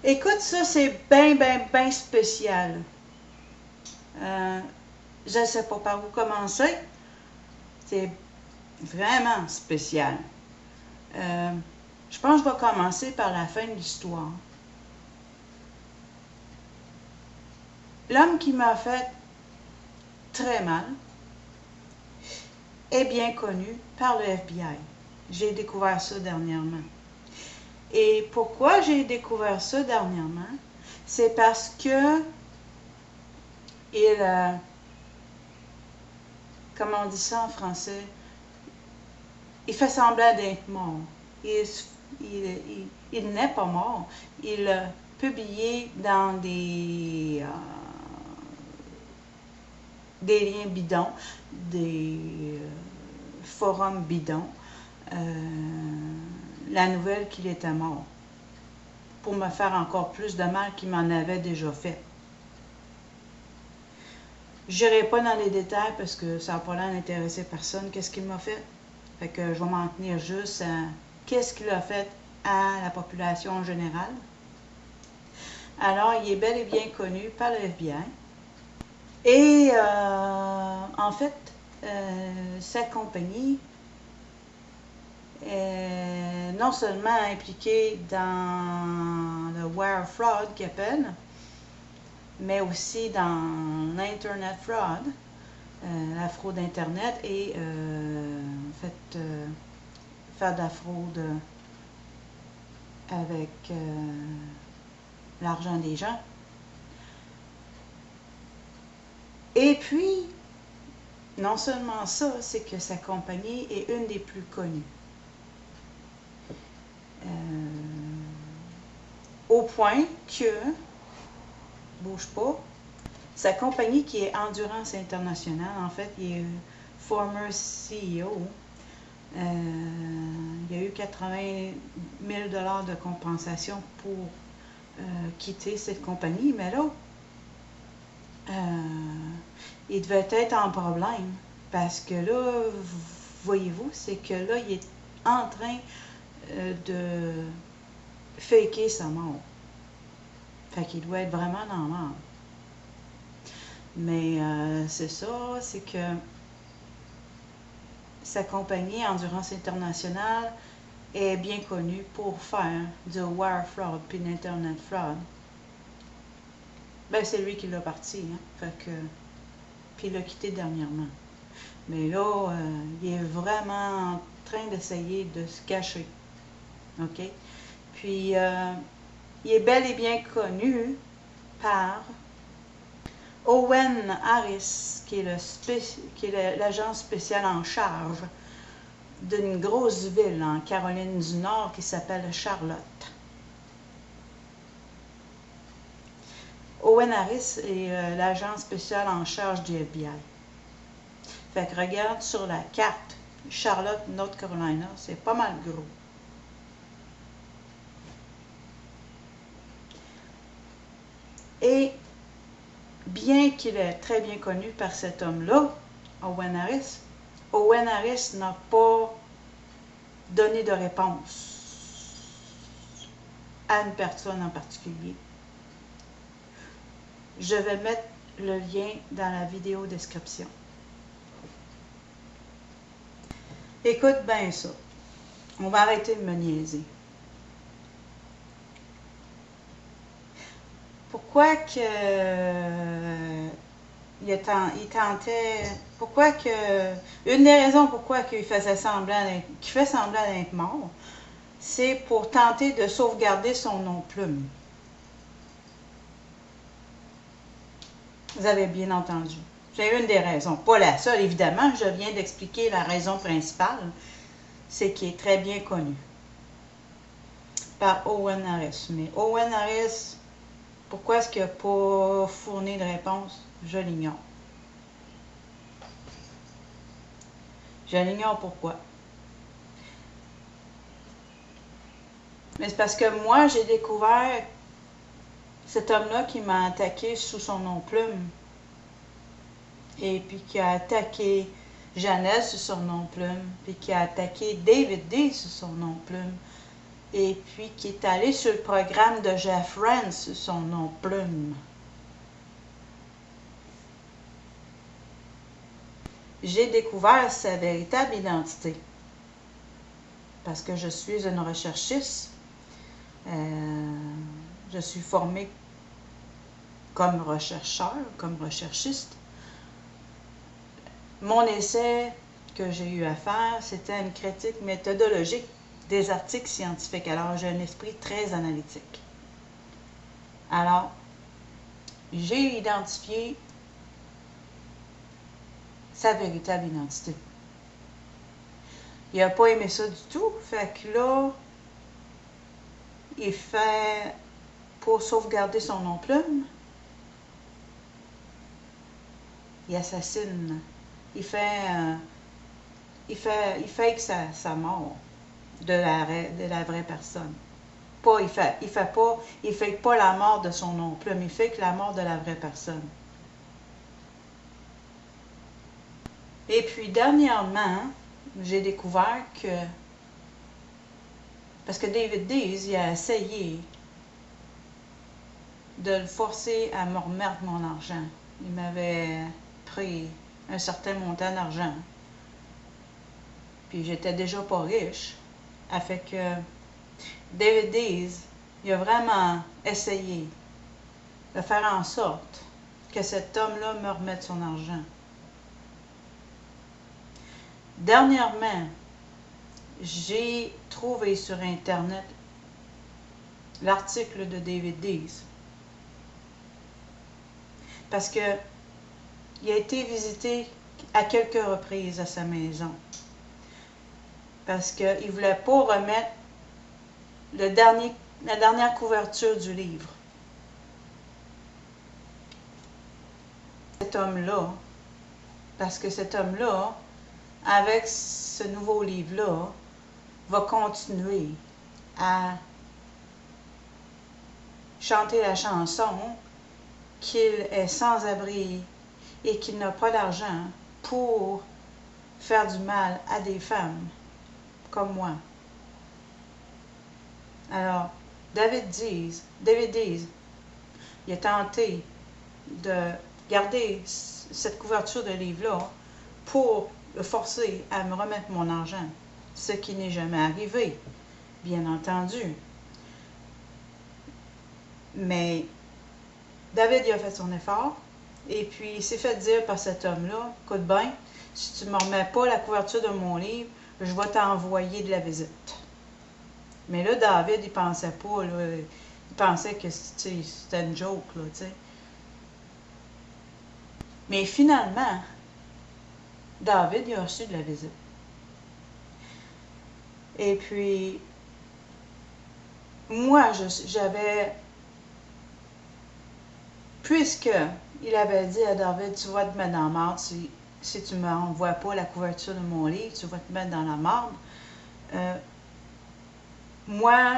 Écoute, ça, c'est bien spécial. Je ne sais pas par où commencer. C'est vraiment spécial. Euh, je pense que je vais commencer par la fin de l'histoire. L'homme qui m'a fait très mal est bien connu par le FBI. J'ai découvert ça dernièrement. Et pourquoi j'ai découvert ça dernièrement? C'est parce que il, comment on dit ça en français? Il fait semblant d'être mort. Il n'est pas mort. Il a publié dans des liens bidons, des forums bidons, la nouvelle qu'il était mort, pour me faire encore plus de mal qu'il m'en avait déjà fait. Je n'irai pas dans les détails parce que ça n'a pas l'air d'intéresser personne, qu'est-ce qu'il m'a fait. Fait que je vais m'en tenir juste à qu'est-ce qu'il a fait à la population en général. Alors, il est bel et bien connu par le FBI. Et en fait, sa compagnie est non seulement impliquée dans le wire fraud qu'il appelle, mais aussi dans l'Internet fraud, la fraude Internet et en fait, faire de la fraude avec l'argent des gens. Et puis, non seulement ça, c'est que sa compagnie est une des plus connues. Au point que, bouge pas, sa compagnie qui est Endurance International, en fait, il est former CEO. Il y a eu 80 000 $ de compensation pour quitter cette compagnie, mais là, il devait être en problème parce que là, voyez-vous, c'est que là, il est en train de faker sa mort. Fait qu'il doit être vraiment dans la mort. Mais c'est ça, c'est que sa compagnie Endurance International est bien connue pour faire du wire fraud puis l'internet fraud. Ben, c'est lui qui l'a parti, hein. Fait que, puis il l'a quitté dernièrement. Mais là, il est vraiment en train d'essayer de se cacher. OK? Puis, il est bel et bien connu par Owen Harris, qui est l'agent spécial en charge d'une grosse ville en Caroline du Nord qui s'appelle Charlotte. Owen Harris est l'agent spécial en charge du FBI. Fait que regarde sur la carte, Charlotte, North Carolina, c'est pas mal gros. Et bien qu'il est très bien connu par cet homme-là, Owen Harris n'a pas donné de réponse à une personne en particulier. Je vais mettre le lien dans la vidéo description. Écoute bien ça. On va arrêter de me niaiser. Pourquoi que il tentait, pourquoi que, une des raisons pourquoi qu'il faisait semblant qu'il fait semblant d'être mort, c'est pour tenter de sauvegarder son nom-plume. Vous avez bien entendu. C'est une des raisons. Pas la seule, évidemment. Je viens d'expliquer la raison principale. C'est qu'il est très bien connu par Owen Harris. Mais Owen Harris, pourquoi est-ce qu'il n'a pas fourni de réponse? Je l'ignore. Je l'ignore pourquoi. Mais c'est parce que moi, j'ai découvert cet homme-là qui m'a attaqué sous son nom-plume. Et puis qui a attaqué Jeannette sur son nom-plume. Puis qui a attaqué David D sur son nom-plume. et puis qui est allé sur le programme de Jeff Rense, son nom plume. J'ai découvert sa véritable identité parce que je suis une recherchiste. Je suis formée comme rechercheur, comme recherchiste. Mon essai que j'ai eu à faire, c'était une critique méthodologique des articles scientifiques. Alors, j'ai un esprit très analytique. Alors, j'ai identifié sa véritable identité. Il n'a pas aimé ça du tout, fait que là, il fait, pour sauvegarder son nom plume, il assassine, il fake sa mort de la vraie personne. Pas, il fake pas la mort de son nom plume, il fake la mort de la vraie personne. Et puis dernièrement, j'ai découvert que, parce que David Dees, il a essayé de le forcer à me remettre mon argent. Il m'avait pris un certain montant d'argent. Puis j'étais déjà pas riche. Ça fait que David Dees, il a vraiment essayé de faire en sorte que cet homme-là me remette son argent. Dernièrement, j'ai trouvé sur Internet l'article de David Dees. Parce que il a été visité à quelques reprises à sa maison. Parce qu'il ne voulait pas remettre la dernière couverture du livre. Cet homme-là, parce que cet homme-là, avec ce nouveau livre-là, va continuer à chanter la chanson qu'il est sans abri et qu'il n'a pas d'argent pour faire du mal à des femmes comme moi. Alors, David Dees, il a tenté de garder cette couverture de livre-là pour le forcer à me remettre mon argent, ce qui n'est jamais arrivé, bien entendu. Mais David, il a fait son effort, et puis il s'est fait dire par cet homme-là, écoute bien, si tu ne me remets pas la couverture de mon livre, je vais t'envoyer de la visite. Mais là, David, il pensait pas, là, il pensait que c'était une joke, là, tu sais. Mais finalement, David, il a reçu de la visite. Et puis, moi, j'avais, puisque il avait dit à David, tu vas te mettre dans la marde si tu ne m'envoies pas la couverture de mon livre, tu vas te mettre dans la marde. Moi,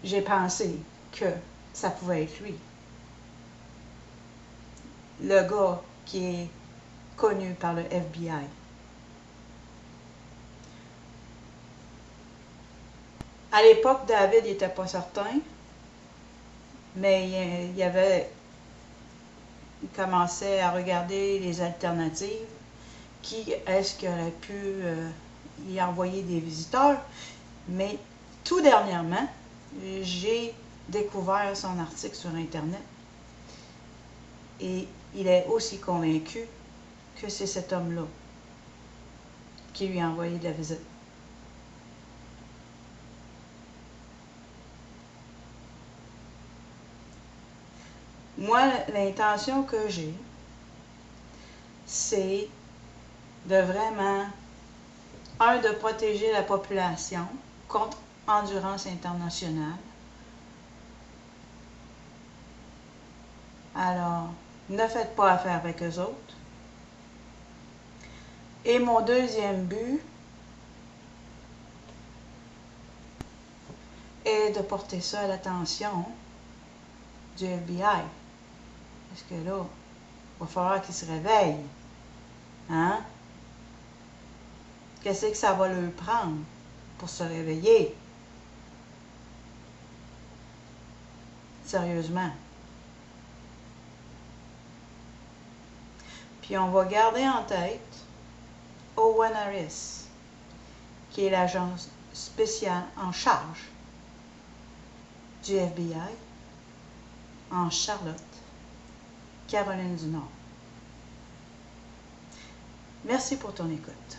j'ai pensé que ça pouvait être lui. Le gars qui est connu par le FBI. À l'époque, David n'était pas certain, mais il commençait à regarder les alternatives. Qui est-ce qui aurait pu y envoyer des visiteurs? Mais tout dernièrement, j'ai découvert son article sur Internet et il est aussi convaincu que c'est cet homme-là qui lui a envoyé de la visite. Moi, l'intention que j'ai, c'est de vraiment, de protéger la population contre Endurance Internationale. Alors, ne faites pas affaire avec eux autres. Et mon deuxième but est de porter ça à l'attention du FBI. Parce que là, il va falloir qu'ils se réveillent. Hein? Qu'est-ce que ça va leur prendre pour se réveiller. Sérieusement. Puis on va garder en tête Owen Harris, qui est l'agent spécial en charge du FBI en Charlotte, Caroline du Nord. Merci pour ton écoute.